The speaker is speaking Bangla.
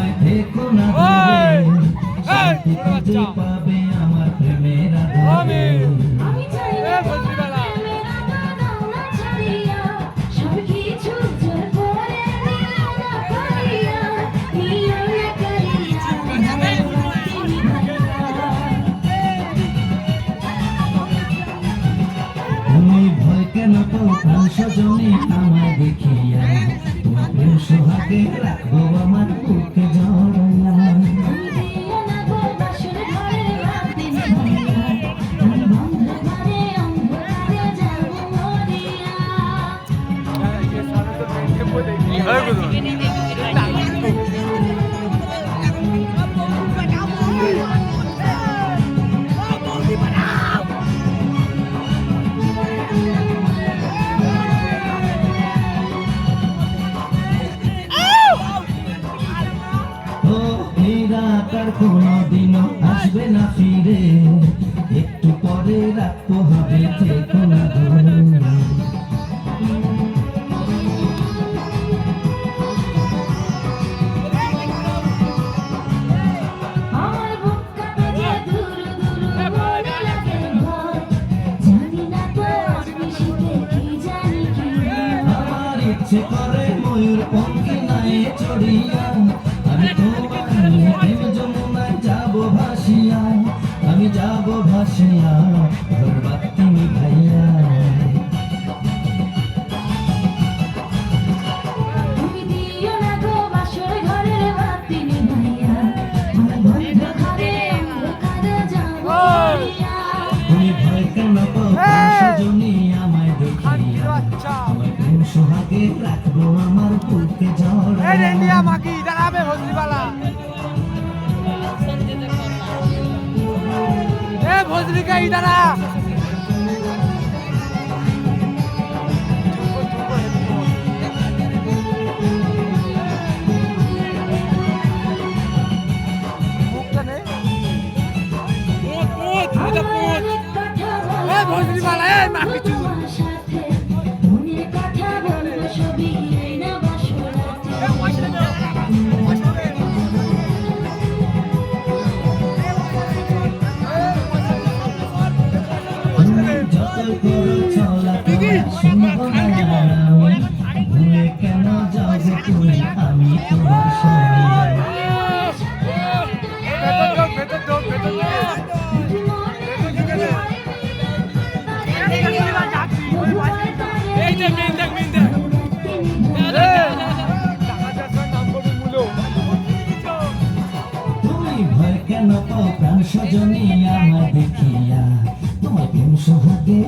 আমায় থেকো না দূরে, শান্তি খুঁজে পাবে আমার প্রেমের আধারে। আমি চাই না তোমার প্রেমের আঘাত না ছাড়িয়া, সবকিছু জোর করে নিও না করিয়া, নিও না করিয়া, আমার বাতি তুমি ভয় কেন পাও প্রাণ সজনী আমায় দেখিয়া, তোমার প্রেম সোহাগে রাখবো আমার বুকে জড়াইয়া। তুমি দিও না গো বাসর ঘরের বাতি নিভাইয়া, আমি বন্ধ ঘরে অন্ধকারে যাব মরিয়া। ও এই রাত আর কোনোদিনও আসবে না ফিরে, একটু পরে রাখতে হবে থেকো না দূরে। আমার বুক কাঁপে যে দূর দূর মনে লাগে ভয়, জানি না তো আসবে শীতে কি জানি কি হয়। আমার ইচ্ছে করে ময়ূর পঙ্খী নাই চড়িয়া, আমি তোমার নিয়ে প্রেম যমুনায় যাব ভাসিয়া, আমি যাব ভাসিয়া ঘর বাতি নিভাইয়া। তুমি দিও না গো বাসর ঘরের বাতি নিভাইয়া, আমি বন্ধ ঘরে অন্ধকারে যাব মরিয়া। তুমি ভয় কেন পাও প্রাণ সজনী আমায় দেখিয়া, তোমার প্রেম সোহাগে রাখবো আমার বুকে জড়াইয়া। भोजली का इधर आ भोजली वाला है माफी चू তোমার সাথে মনের কথা বলবো সবই এই না বাসরাতে। যত করো চলা তোমার শুনবো না আমি, ভুলে কেন যাও গো তুমি আমি তোমার সঙ্গে। তুমি ভয় কেন পাও প্রাণ সজনী আমায় দেখিয়া, তোমার প্রেম সোহাগে